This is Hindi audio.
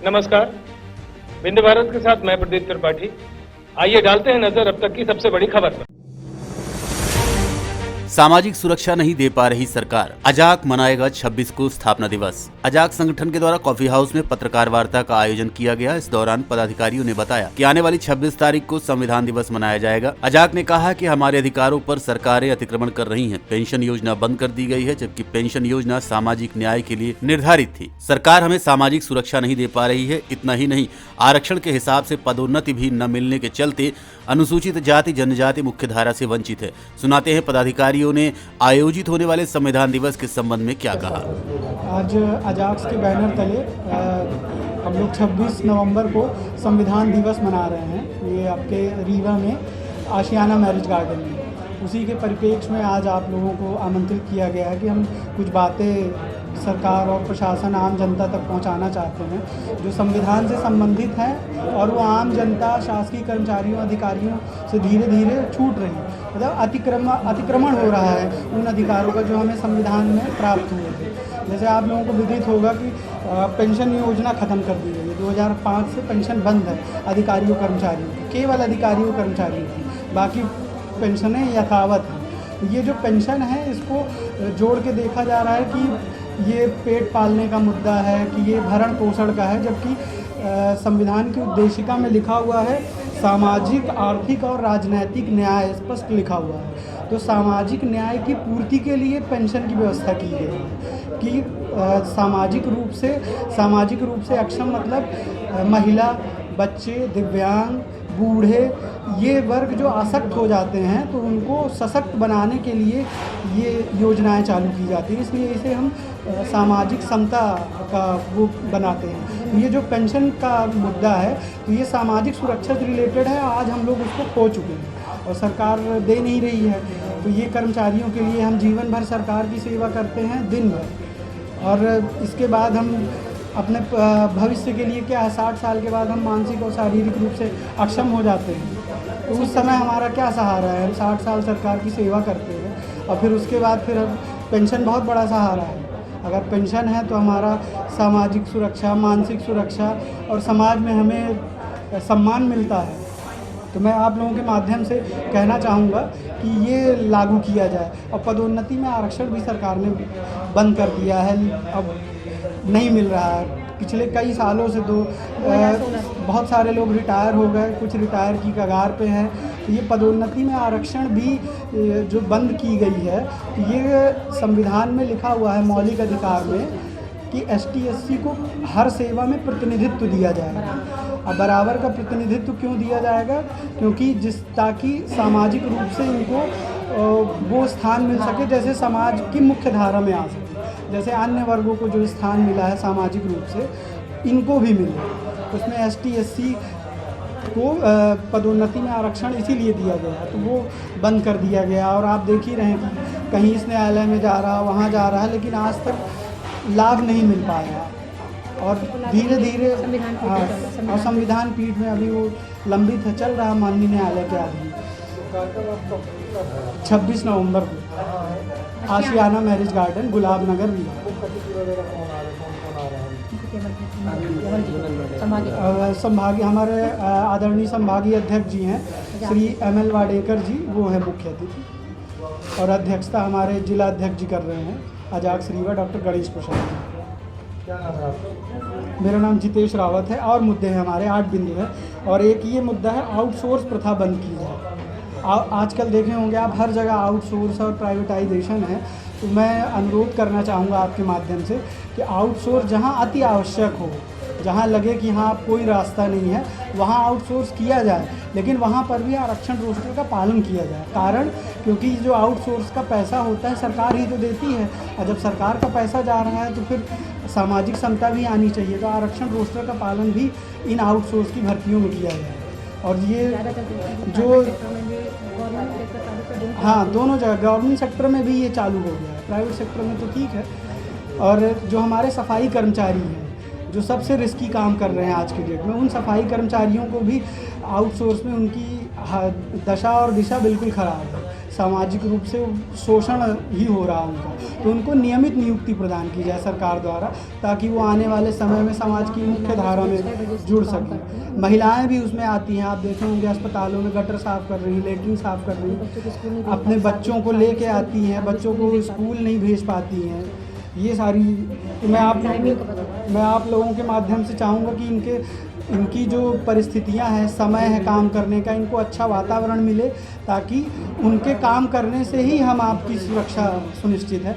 नमस्कार, विंध्य भारत के साथ मैं प्रदीप त्रिपाठी। आइए डालते हैं नजर अब तक की सबसे बड़ी खबर पर। सामाजिक सुरक्षा नहीं दे पा रही सरकार, अजाक मनाएगा 26 को स्थापना दिवस। अजाक संगठन के द्वारा कॉफी हाउस में पत्रकार वार्ता का आयोजन किया गया। इस दौरान पदाधिकारियों ने बताया कि आने वाली 26 तारीख को संविधान दिवस मनाया जाएगा। अजाक ने कहा कि हमारे अधिकारों पर सरकारें अतिक्रमण कर रही हैं। पेंशन योजना बंद कर दी गई है, जबकि पेंशन योजना सामाजिक न्याय के लिए निर्धारित थी। सरकार हमें सामाजिक सुरक्षा नहीं दे पा रही है। इतना ही नहीं, आरक्षण के हिसाब से पदोन्नति भी न मिलने के चलते अनुसूचित जाति जनजाति मुख्य धारा से वंचित है। सुनाते हैं पदाधिकारियों ने आयोजित होने वाले संविधान दिवस के संबंध में क्या कहा। आज अजाक्स के बैनर तले हम लोग 26 नवंबर को संविधान दिवस मना रहे हैं। ये आपके रीवा में आशियाना मैरिज गार्डन में, उसी के परिप्रेक्ष्य में आज आप लोगों को आमंत्रित किया गया है कि हम कुछ बातें सरकार और प्रशासन आम जनता तक पहुंचाना चाहते हैं जो संविधान से संबंधित हैं, और वो आम जनता शासकीय कर्मचारियों अधिकारियों से धीरे धीरे छूट रही है। मतलब अतिक्रमण हो रहा है उन अधिकारों का जो हमें संविधान में प्राप्त हुए थे। जैसे आप लोगों को विदित होगा कि पेंशन योजना ख़त्म कर दी गई है। 2005 से पेंशन बंद है अधिकारियों कर्मचारियों की, केवल अधिकारियों कर्मचारियों की, बाकी पेंशनें यथावत हैं। ये जो पेंशन है इसको जोड़ के देखा जा रहा है कि ये पेट पालने का मुद्दा है, कि ये भरण पोषण का है, जबकि संविधान की उद्देशिका में लिखा हुआ है सामाजिक आर्थिक और राजनैतिक न्याय, स्पष्ट लिखा हुआ है। तो सामाजिक न्याय की पूर्ति के लिए पेंशन की व्यवस्था की गई है कि सामाजिक रूप से अक्षम मतलब महिला, बच्चे, दिव्यांग, बूढ़े, ये वर्ग जो आसक्त हो जाते हैं तो उनको सशक्त बनाने के लिए ये योजनाएं चालू की जाती हैं। इसलिए इसे हम सामाजिक समता का वो बनाते हैं। तो ये जो पेंशन का मुद्दा है तो ये सामाजिक सुरक्षा से रिलेटेड है। आज हम लोग उसको खो चुके हैं और सरकार दे नहीं रही है। तो ये कर्मचारियों के लिए हम जीवन भर सरकार की सेवा करते हैं, दिन भर, और इसके बाद हम अपने भविष्य के लिए क्या है, 60 साल के बाद हम मानसिक और शारीरिक रूप से अक्षम हो जाते हैं। तो उस समय हमारा क्या सहारा है? हम 60 साल सरकार की सेवा करते हैं और फिर उसके बाद फिर पेंशन बहुत बड़ा सहारा है। अगर पेंशन है तो हमारा सामाजिक सुरक्षा, मानसिक सुरक्षा और समाज में हमें सम्मान मिलता है। तो मैं आप लोगों के माध्यम से कहना चाहूँगा कि ये लागू किया जाए। और पदोन्नति में आरक्षण भी सरकार ने बंद कर दिया है, अब नहीं मिल रहा है। पिछले कई सालों से बहुत सारे लोग रिटायर हो गए, कुछ रिटायर की कगार पे हैं। तो ये पदोन्नति में आरक्षण भी जो बंद की गई है, तो ये संविधान में लिखा हुआ है मौलिक अधिकार में कि ST SC को हर सेवा में प्रतिनिधित्व दिया जाएगा। अब बराबर का प्रतिनिधित्व क्यों दिया जाएगा? क्योंकि ताकि सामाजिक रूप से इनको वो स्थान मिल सके जैसे समाज की मुख्य धारा में आ सके। जैसे अन्य वर्गों को जो स्थान मिला है सामाजिक रूप से, इनको भी मिले। उसमें ST SC को पदोन्नति में आरक्षण इसीलिए दिया गया है, तो वो बंद कर दिया गया। और आप देख ही रहे हैं कि कहीं इस न्यायालय में जा रहा, वहाँ जा रहा है, लेकिन आज तक लाभ नहीं मिल पाया। और धीरे धीरे और संविधान पीठ में अभी वो लंबित है, चल रहा माननीय न्यायालय के अधीन। 26 नवंबर को आशियाना मैरिज गार्डन, गुलाब नगर, रीवा। संभागीय हमारे आदरणीय संभागीय अध्यक्ष जी हैं श्री ML वाडेकर जी, वो है मुख्य अतिथि, और अध्यक्षता हमारे जिला अध्यक्ष जी कर रहे हैं अजाक्स रीवा, डॉक्टर गणेश प्रसाद जी। क्या नाम है आपका? मेरा नाम जितेश रावत है। और मुद्दे हैं हमारे 8 बिंदु हैं, और एक ये मुद्दा है आउटसोर्स प्रथा बंद की जाए। आजकल देखे होंगे आप, हर जगह आउटसोर्स और प्राइवेटाइजेशन है। तो मैं अनुरोध करना चाहूँगा आपके माध्यम से कि आउटसोर्स जहाँ अति आवश्यक हो, जहाँ लगे कि हाँ कोई रास्ता नहीं है, वहाँ आउटसोर्स किया जाए, लेकिन वहाँ पर भी आरक्षण रोस्टर का पालन किया जाए। कारण क्योंकि जो आउटसोर्स का पैसा होता है सरकार ही तो देती है, और जब सरकार का पैसा जा रहा है तो फिर सामाजिक समता भी आनी चाहिए। तो आरक्षण रोस्टर का पालन भी इन आउटसोर्स की भर्तियों में किया जाए। और ये जो हाँ, दोनों जगह गवर्नमेंट सेक्टर में भी ये चालू हो गया है, प्राइवेट सेक्टर में तो ठीक है। और जो हमारे सफाई कर्मचारी हैं जो सबसे रिस्की काम कर रहे हैं आज के डेट में, उन सफाई कर्मचारियों को भी आउटसोर्स में उनकी दशा और दिशा बिल्कुल ख़राब है, सामाजिक रूप से शोषण ही हो रहा है उनका। तो उनको नियमित नियुक्ति प्रदान की जाए सरकार द्वारा, ताकि वो आने वाले समय में समाज की मुख्य धारा में जुड़ सकें। महिलाएं भी उसमें आती हैं, आप देखे होंगे अस्पतालों में गटर साफ़ कर रही, लेटरिन साफ़ कर रही, अपने बच्चों को लेके आती हैं, बच्चों को स्कूल नहीं भेज पाती हैं। ये सारी तो मैं आप लोगों के माध्यम से चाहूँगा कि इनकी जो परिस्थितियां हैं, समय है काम करने का, इनको अच्छा वातावरण मिले, ताकि उनके काम करने से ही हम आपकी सुरक्षा सुनिश्चित है।